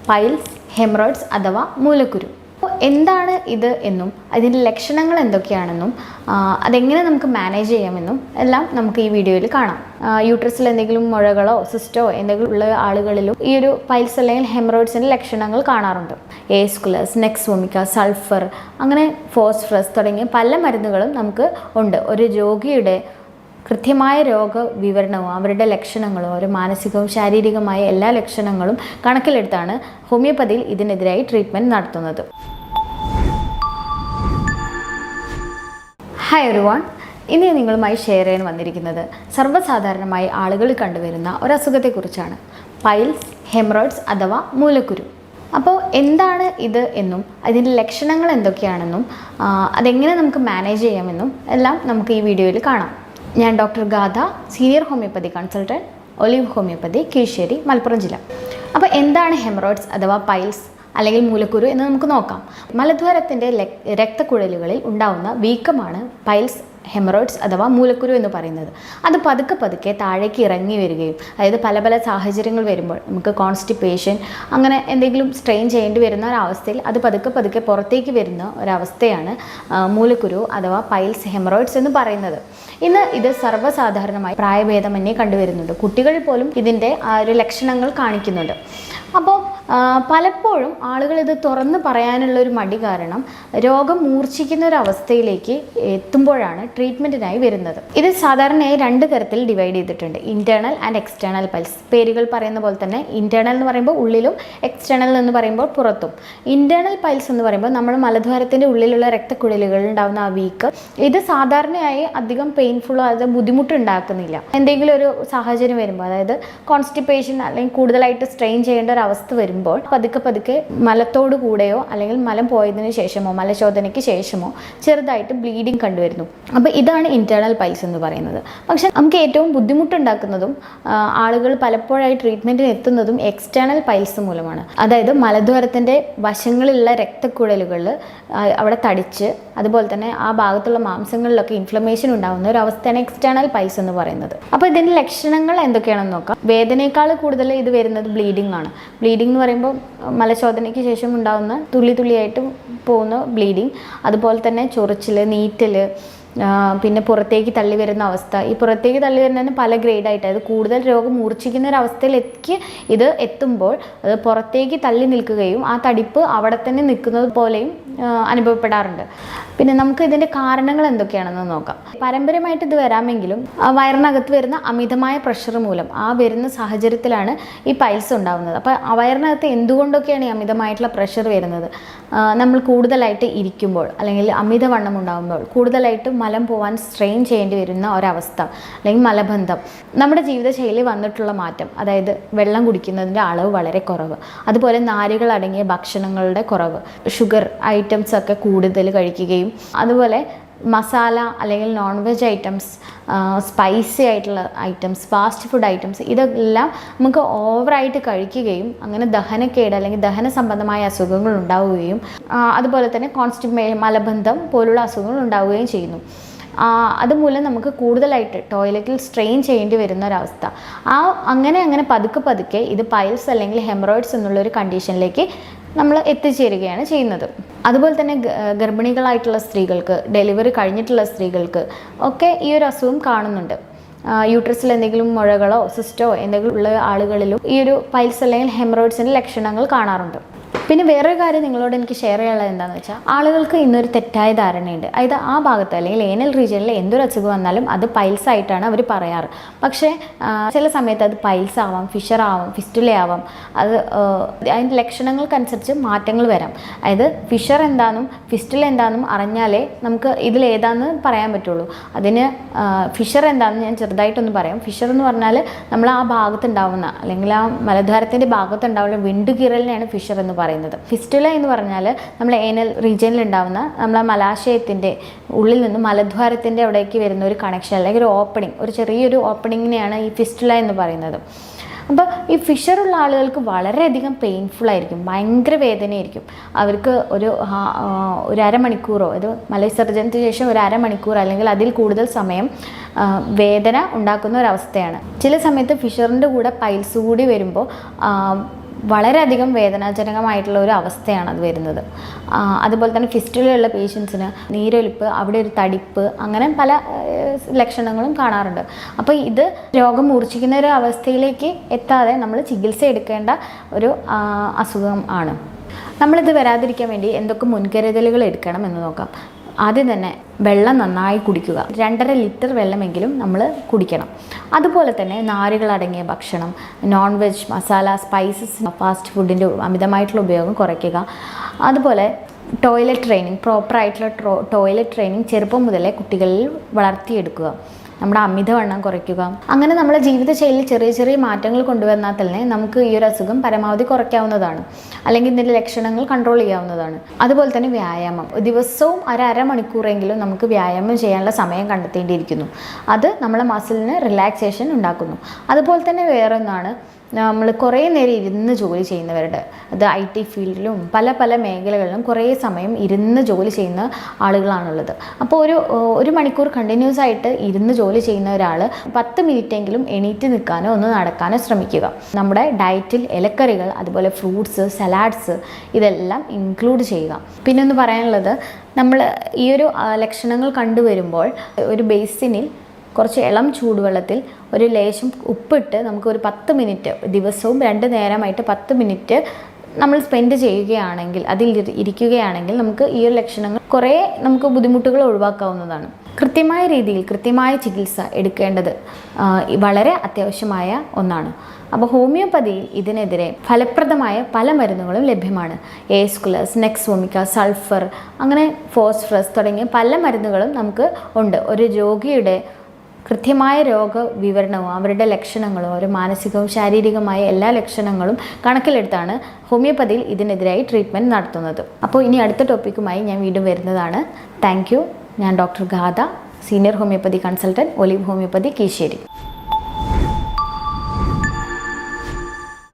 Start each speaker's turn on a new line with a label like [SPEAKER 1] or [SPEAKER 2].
[SPEAKER 1] Piles, haemorrhoids അഥവാ മൂലക്കുരു. അപ്പോൾ എന്താണ് ഇത് എന്നും അതിൻ്റെ ലക്ഷണങ്ങൾ എന്തൊക്കെയാണെന്നും അതെങ്ങനെ നമുക്ക് മാനേജ് ചെയ്യാമെന്നും എല്ലാം നമുക്ക് ഈ വീഡിയോയിൽ കാണാം. യൂട്രസിൽ എന്തെങ്കിലും മുഴകളോ സിസ്റ്റോ എന്തെങ്കിലും ഉള്ള ആളുകളിലും ഈ ഒരു പൈൽസ് അല്ലെങ്കിൽ ഹെമറോയിഡ്സിൻ്റെ ലക്ഷണങ്ങൾ കാണാറുണ്ട്. ഏസ്കുലസ്, നെക്സ്വോമിക്ക, സൾഫർ, അങ്ങനെ ഫോസ്ഫറസ് തുടങ്ങിയ പല മരുന്നുകളും നമുക്ക് ഉണ്ട്. ഒരു രോഗിയുടെ കൃത്യമായ രോഗവിവരണവും അവരുടെ ലക്ഷണങ്ങളും ഒരു മാനസികവും ശാരീരികമായ എല്ലാ ലക്ഷണങ്ങളും കണക്കിലെടുത്താണ് ഹോമിയോപ്പതിയിൽ ഇതിനെതിരായി ട്രീറ്റ്മെൻറ്റ് നടത്തുന്നത്. ഹായ് എവരിവൺ, ഇന്ന് ഞാൻ നിങ്ങളുമായി ഷെയർ ചെയ്യാൻ വന്നിരിക്കുന്നത് സർവ്വസാധാരണമായി ആളുകളിൽ കണ്ടുവരുന്ന ഒരസുഖത്തെക്കുറിച്ചാണ്. പൈൽസ്, ഹെമറോയിഡ്സ് അഥവാ മൂലക്കുരു. അപ്പോൾ എന്താണ് ഇത് എന്നും അതിൻ്റെ ലക്ഷണങ്ങൾ എന്തൊക്കെയാണെന്നും അതെങ്ങനെ നമുക്ക് മാനേജ് ചെയ്യാമെന്നും എല്ലാം നമുക്ക് ഈ വീഡിയോയിൽ കാണാം. ഞാൻ doctor Gatha, senior homeopathy consultant, olive homeopathy, Kizhisseri, Malappuram ജില്ല. അപ്പോൾ എന്താണ് ഹെമറോയിഡ്സ് അഥവാ പൈൽസ് അല്ലെങ്കിൽ മൂലക്കുരു എന്ന് നമുക്ക് നോക്കാം. മലദ്വാരത്തിൻ്റെ രക്തക്കുഴലുകളിൽ ഉണ്ടാവുന്ന വീക്കമാണ് പൈൽസ്, ഹെമറോയിഡ്സ് അഥവാ മൂലക്കുരു എന്ന് പറയുന്നത്. അത് പതുക്കെ പതുക്കെ താഴേക്ക് ഇറങ്ങി വരികയും, അതായത് പല പല സാഹചര്യങ്ങൾ വരുമ്പോൾ നമുക്ക് കോൺസ്റ്റിപ്പേഷൻ അങ്ങനെ എന്തെങ്കിലും സ്ട്രെയിൻ ചെയ്യേണ്ടി വരുന്ന ഒരവസ്ഥയിൽ അത് പതുക്കെ പതുക്കെ പുറത്തേക്ക് വരുന്ന ഒരവസ്ഥയാണ് മൂലക്കുരു അഥവാ പൈൽസ്, ഹെമറോയിഡ്സ് എന്ന് പറയുന്നത്. ഇന്ന് ഇത് സർവ്വസാധാരണമായി പ്രായഭേദമന്യേ കണ്ടുവരുന്നുണ്ട്. കുട്ടികളിൽ പോലും ഇതിൻ്റെ ഒരു ലക്ഷണങ്ങൾ കാണിക്കുന്നുണ്ട്. അപ്പോൾ പലപ്പോഴും ആളുകൾ ഇത് തുറന്ന് പറയാനുള്ള ഒരു മടി കാരണം രോഗം മൂർച്ഛിക്കുന്ന ഒരു അവസ്ഥയിലേക്ക് എത്തുമ്പോഴാണ് ട്രീറ്റ്മെൻറ്റിനായി വരുന്നത്. ഇത് സാധാരണയായി രണ്ട് തരത്തിൽ ഡിവൈഡ് ചെയ്തിട്ടുണ്ട്: ഇൻറ്റേർണൽ ആൻഡ് എക്സ്റ്റേണൽ പൈൽസ്. പേരുകൾ പറയുന്ന പോലെ തന്നെ ഇൻറ്റേർണൽ എന്ന് പറയുമ്പോൾ ഉള്ളിലും, എക്സ്റ്റേണൽ എന്ന് പറയുമ്പോൾ പുറത്തും. ഇൻറ്റേർണൽ പൈൽസ് എന്ന് പറയുമ്പോൾ നമ്മുടെ മലദ്വാരത്തിൻ്റെ ഉള്ളിലുള്ള രക്തക്കുഴലുകളിൽ ഉണ്ടാകുന്ന ആ വീക്ക്, ഇത് സാധാരണയായി അധികം പെയിൻഫുള്ളോ അത് ബുദ്ധിമുട്ടുണ്ടാക്കുന്നില്ല. എന്തെങ്കിലും ഒരു സാഹചര്യം വരുമ്പോൾ, അതായത് കോൺസ്റ്റിപ്പേഷൻ അല്ലെങ്കിൽ കൂടുതലായിട്ട് സ്ട്രെയിൻ ചെയ്യേണ്ട ഒരു അവസ്ഥ വരുമ്പോൾ പതുക്കെ പതുക്കെ മലത്തോടു കൂടെയോ അല്ലെങ്കിൽ മലം പോയതിനു ശേഷമോ മലശോധനയ്ക്ക് ശേഷമോ ചെറുതായിട്ട് ബ്ലീഡിങ് കണ്ടുവരുന്നു. അപ്പോൾ ഇതാണ് ഇൻറ്റേർണൽ പൈൽസ് എന്ന് പറയുന്നത്. പക്ഷെ നമുക്ക് ഏറ്റവും ബുദ്ധിമുട്ടുണ്ടാക്കുന്നതും ആളുകൾ പലപ്പോഴായി ട്രീറ്റ്മെൻറ്റിന് എത്തുന്നതും എക്സ്റ്റേണൽ പൈൽസ് മൂലമാണ്. അതായത് മലദ്വാരത്തിൻ്റെ വശങ്ങളിലുള്ള രക്തക്കുഴലുകളിൽ അവിടെ തടിച്ച്, അതുപോലെ തന്നെ ആ ഭാഗത്തുള്ള മാംസങ്ങളിലൊക്കെ ഇൻഫ്ലമേഷൻ ഉണ്ടാകുന്ന ഒരു അവസ്ഥയാണ് എക്സ്റ്റേണൽ പൈൽസ് എന്ന് പറയുന്നത്. അപ്പോൾ ഇതിൻ്റെ ലക്ഷണങ്ങൾ എന്തൊക്കെയാണെന്ന് നോക്കാം. വേദനയേക്കാൾ കൂടുതൽ ഇത് വരുന്നത് ബ്ലീഡിംഗ് ആണ്. ബ്ലീഡിംഗ് എന്ന് പറയുമ്പോൾ മലശോധനയ്ക്ക് ശേഷം ഉണ്ടാകുന്ന തുള്ളി തുള്ളിയായിട്ട് പോകുന്ന ബ്ലീഡിങ്, അതുപോലെ തന്നെ ചൊറിച്ചിൽ, നീറ്റൽ, പിന്നെ പുറത്തേക്ക് തള്ളി വരുന്ന അവസ്ഥ. ഈ പുറത്തേക്ക് തള്ളി വരുന്നതിന് പല ഗ്രേഡായിട്ട്, അതായത് കൂടുതൽ രോഗം മൂർച്ഛിക്കുന്ന ഒരു അവസ്ഥയിലേക്ക് ഇത് എത്തുമ്പോൾ അത് പുറത്തേക്ക് തള്ളി നിൽക്കുകയും ആ തടിപ്പ് അവിടെ തന്നെ നിൽക്കുന്നത് പോലെയും അനുഭവപ്പെടാറുണ്ട്. പിന്നെ നമുക്ക് ഇതിൻ്റെ കാരണങ്ങൾ എന്തൊക്കെയാണെന്ന് നോക്കാം. പാരമ്പര്യമായിട്ട് ഇത് വരാമെങ്കിലും വയറിനകത്ത് വരുന്ന അമിതമായ പ്രഷർ മൂലം ആ വരുന്ന സാഹചര്യത്തിലാണ് ഈ പൈൽസ് ഉണ്ടാകുന്നത്. അപ്പോൾ വയറിനകത്ത് എന്തുകൊണ്ടൊക്കെയാണ് ഈ അമിതമായിട്ടുള്ള പ്രഷർ വരുന്നത്? നമ്മൾ കൂടുതലായിട്ട് ഇരിക്കുമ്പോൾ അല്ലെങ്കിൽ അമിതവണ്ണം ഉണ്ടാകുമ്പോൾ കൂടുതലായിട്ട് മലം പോകാൻ സ്ട്രെയിൻ ചെയ്യേണ്ടി വരുന്ന ഒരവസ്ഥ, അല്ലെങ്കിൽ മലബന്ധം, നമ്മുടെ ജീവിതശൈലി വന്നിട്ടുള്ള മാറ്റം, അതായത് വെള്ളം കുടിക്കുന്നതിൻ്റെ അളവ് വളരെ കുറവ്, അതുപോലെ നാരുകൾ അടങ്ങിയ ഭക്ഷണങ്ങളുടെ കുറവ്, ഷുഗർ ഐറ്റംസ് ഒക്കെ കൂടുതൽ കഴിക്കുകയും, അതുപോലെ മസാല അല്ലെങ്കിൽ നോൺ വെജ് ഐറ്റംസ്, സ്പൈസി ആയിട്ടുള്ള ഐറ്റംസ്, ഫാസ്റ്റ് ഫുഡ് ഐറ്റംസ്, ഇതെല്ലാം നമുക്ക് ഓവറായിട്ട് കഴിക്കുകയും അങ്ങനെ ദഹനക്കേട് അല്ലെങ്കിൽ ദഹന സംബന്ധമായ അസുഖങ്ങൾ ഉണ്ടാവുകയും അതുപോലെ തന്നെ മലബന്ധം പോലുള്ള അസുഖങ്ങൾ ഉണ്ടാവുകയും ചെയ്യുന്നു. അതുമൂലം നമുക്ക് കൂടുതലായിട്ട് ടോയ്ലറ്റിൽ സ്ട്രെയിൻ ചെയ്യേണ്ടി വരുന്ന ഒരവസ്ഥ. അങ്ങനെ പതുക്കെ പതുക്കെ ഇത് പൈൽസ് അല്ലെങ്കിൽ ഹെമറോയിഡ്സ് എന്നുള്ളൊരു കണ്ടീഷനിലേക്ക് നമ്മൾ എത്തിച്ചേരുകയാണ് ചെയ്യുന്നത്. അതുപോലെ തന്നെ ഗർഭിണികളായിട്ടുള്ള സ്ത്രീകൾക്ക്, ഡെലിവറി കഴിഞ്ഞിട്ടുള്ള സ്ത്രീകൾക്ക് ഒക്കെ ഈ ഒരു അസുഖം കാണുന്നുണ്ട്. യൂട്രസിൽ എന്തെങ്കിലും മുഴകളോ സിസ്റ്റോ എന്തെങ്കിലും ഉള്ള ആളുകളിലും ഈ ഒരു പൈൽസ് അല്ലെങ്കിൽ ഹെമറോയിഡ്സിൻ്റെ ലക്ഷണങ്ങൾ കാണാറുണ്ട്. പിന്നെ വേറൊരു കാര്യം നിങ്ങളോട് എനിക്ക് ഷെയർ ചെയ്യാനുള്ളത് എന്താണെന്ന് വെച്ചാൽ, ആളുകൾക്ക് ഇന്നൊരു തെറ്റായ ധാരണയുണ്ട്. അതായത് ആ ഭാഗത്ത് അല്ലെങ്കിൽ ഏനൽ റീജിയനിൽ എന്തൊരു അസുഖം വന്നാലും അത് പൈൽസ് ആയിട്ടാണ് അവർ പറയാറ്. പക്ഷേ ചില സമയത്ത് അത് പൈൽസ് ആവാം, ഫിഷർ ആവാം, ഫിസ്റ്റുല ആവാം. അത് അതിൻ്റെ ലക്ഷണങ്ങൾക്കനുസരിച്ച് മാറ്റങ്ങൾ വരാം. അതായത് ഫിഷർ എന്താണെന്നും ഫിസ്റ്റുല എന്താണെന്നും അറിഞ്ഞാലേ നമുക്ക് ഇതിലേതാണെന്ന് പറയാൻ പറ്റുള്ളൂ. അതിന് ഫിഷർ എന്താണെന്ന് ഞാൻ ചെറുതായിട്ടൊന്ന് പറയാം. ഫിഷർ എന്ന് പറഞ്ഞാൽ നമ്മൾ ആ ഭാഗത്തുണ്ടാവുന്ന അല്ലെങ്കിൽ ആ മലദ്വാരത്തിൻ്റെ ഭാഗത്തുണ്ടാവുന്ന വിണ്ടുകീറലിനെയാണ് ഫിഷർ എന്ന് പറയുന്നത്. ഫിസ്റ്റുല എന്ന് പറഞ്ഞാൽ നമ്മൾ ഏനൽ റീജിയനിൽ ഉണ്ടാവുന്ന നമ്മളെ മലാശയത്തിൻ്റെ ഉള്ളിൽ നിന്ന് മലദ്വാരത്തിൻ്റെ അവിടേക്ക് വരുന്ന ഒരു കണക്ഷൻ അല്ലെങ്കിൽ ഒരു ഓപ്പണിങ്, ഒരു ചെറിയൊരു ഓപ്പണിങ്ങിനെയാണ് ഈ ഫിസ്റ്റുല എന്ന് പറയുന്നത്. അപ്പോൾ ഈ ഫിഷറുള്ള ആളുകൾക്ക് വളരെയധികം പെയിൻഫുൾ ആയിരിക്കും, ഭയങ്കര വേദനയായിരിക്കും. അവർക്ക് ഒരു അരമണിക്കൂറോ, ഇത് മലവിസർജനത്തിന് ശേഷം ഒരു അരമണിക്കൂർ അല്ലെങ്കിൽ അതിൽ കൂടുതൽ സമയം വേദന ഉണ്ടാക്കുന്ന ഒരവസ്ഥയാണ്. ചില സമയത്ത് ഫിഷറിൻ്റെ കൂടെ പൈൽസ് കൂടി വരുമ്പോൾ വളരെയധികം വേദനാജനകമായിട്ടുള്ള ഒരു അവസ്ഥയാണ് അത് വരുന്നത്. അതുപോലെ തന്നെ ഫിസ്റ്റുലയുള്ള പേഷ്യൻസിന് നീരൊലിപ്പ്, അവിടെ ഒരു തടിപ്പ്, അങ്ങനെ പല ലക്ഷണങ്ങളും കാണാറുണ്ട്. അപ്പോൾ ഇത് രോഗം മൂർച്ഛിക്കുന്ന ഒരു അവസ്ഥയിലേക്ക് എത്താതെ നമ്മൾ ചികിത്സ എടുക്കേണ്ട ഒരു അസുഖം ആണ്. നമ്മളിത് വരാതിരിക്കാൻ വേണ്ടി എന്തൊക്കെ മുൻകരുതലുകൾ എടുക്കണം എന്ന് നോക്കാം. ആദ്യം തന്നെ വെള്ളം നന്നായി കുടിക്കുക. 2.5 ലിറ്റർ വെള്ളമെങ്കിലും നമ്മൾ കുടിക്കണം. അതുപോലെ തന്നെ നാരുകളടങ്ങിയ ഭക്ഷണം, non veg, masala, spices, fast ഫുഡിൻ്റെ അമിതമായിട്ടുള്ള ഉപയോഗം കുറയ്ക്കുക. അതുപോലെ ടോയ്ലറ്റ് ട്രെയിനിങ്, പ്രോപ്പറായിട്ടുള്ള ടോയ്ലറ്റ് ട്രെയിനിങ് ചെറുപ്പം മുതലേ കുട്ടികളിൽ വളർത്തിയെടുക്കുക. നമ്മുടെ അമിതവണ്ണം കുറയ്ക്കുക. അങ്ങനെ നമ്മുടെ ജീവിതശൈലിയിൽ ചെറിയ ചെറിയ മാറ്റങ്ങൾ കൊണ്ടുവന്നാൽ തന്നെ നമുക്ക് ഈ ഒരു അസുഖം പരമാവധി കുറയ്ക്കാവുന്നതാണ്, അല്ലെങ്കിൽ ഇതിൻ്റെ ലക്ഷണങ്ങൾ കൺട്രോൾ ചെയ്യാവുന്നതാണ്. അതുപോലെ തന്നെ വ്യായാമം, ദിവസവും അരമണിക്കൂറെങ്കിലും നമുക്ക് വ്യായാമം ചെയ്യാനുള്ള സമയം കണ്ടെത്തേണ്ടിയിരിക്കുന്നു. അത് നമ്മളെ മസിലിന് റിലാക്സേഷൻ ഉണ്ടാക്കുന്നു. അതുപോലെ തന്നെ വേറൊന്നാണ്, നമ്മൾ കുറേ നേരം ഇരുന്ന് ജോലി ചെയ്യുന്നവരുടെ, അത് IT ഫീൽഡിലും പല മേഖലകളിലും കുറേ സമയം ഇരുന്ന് ജോലി ചെയ്യുന്ന ആളുകളാണുള്ളത്. അപ്പോൾ ഒരു മണിക്കൂർ കണ്ടിന്യൂസ് ആയിട്ട് ഇരുന്ന് ജോലി ചെയ്യുന്ന ഒരാൾ 10 മിനിറ്റെങ്കിലും എണീറ്റ് നിൽക്കാനോ ഒന്ന് നടക്കാനോ ശ്രമിക്കുക. നമ്മുടെ ഡയറ്റിൽ ഇലക്കറികൾ, അതുപോലെ ഫ്രൂട്ട്സ്, സലാഡ്സ് ഇതെല്ലാം ഇൻക്ലൂഡ് ചെയ്യുക. പിന്നെ ഒന്ന് പറയാനുള്ളത്, നമ്മൾ ഈ ഒരു ലക്ഷണങ്ങൾ കണ്ടുവരുമ്പോൾ ഒരു ബേസിനിൽ കുറച്ച് ഇളം ചൂടുവെള്ളത്തിൽ ഒരു ലേശം ഉപ്പിട്ട് നമുക്കൊരു 10 മിനിറ്റ് ദിവസവും 2 നേരമായിട്ട് 10 മിനിറ്റ് നമ്മൾ സ്പെൻഡ് ചെയ്യുകയാണെങ്കിൽ, അതിൽ ഇരിക്കുകയാണെങ്കിൽ നമുക്ക് ഈ ഒരു ലക്ഷണങ്ങൾ കുറേ നമുക്ക് ബുദ്ധിമുട്ടുകൾ ഒഴിവാക്കാവുന്നതാണ്. കൃത്യമായ രീതിയിൽ കൃത്യമായ ചികിത്സ എടുക്കേണ്ടത് വളരെ അത്യാവശ്യമായ ഒന്നാണ്. അപ്പോൾ ഹോമിയോപ്പതിയിൽ ഇതിനെതിരെ ഫലപ്രദമായ പല മരുന്നുകളും ലഭ്യമാണ്. എസ്കുലസ്, നെക്സോമിക്ക, സൾഫർ, അങ്ങനെ ഫോസ്ഫറസ് തുടങ്ങിയ പല മരുന്നുകളും നമുക്ക് ഉണ്ട്. ഒരു രോഗിയുടെ കൃത്യമായ രോഗവിവരണവും അവരുടെ ലക്ഷണങ്ങളും ഒരു മാനസികവും ശാരീരികമായ എല്ലാ ലക്ഷണങ്ങളും കണക്കിലെടുത്താണ് ഹോമിയോപ്പതിയിൽ ഇതിനെതിരായി ട്രീറ്റ്മെൻറ്റ് നടത്തുന്നത്. അപ്പോൾ ഇനി അടുത്ത ടോപ്പിക്കുമായി ഞാൻ വീണ്ടും വരുന്നതാണ്. Thank you. ഞാൻ doctor Gatha, senior homeopathy consultant, olive homeopathy, Keesseri.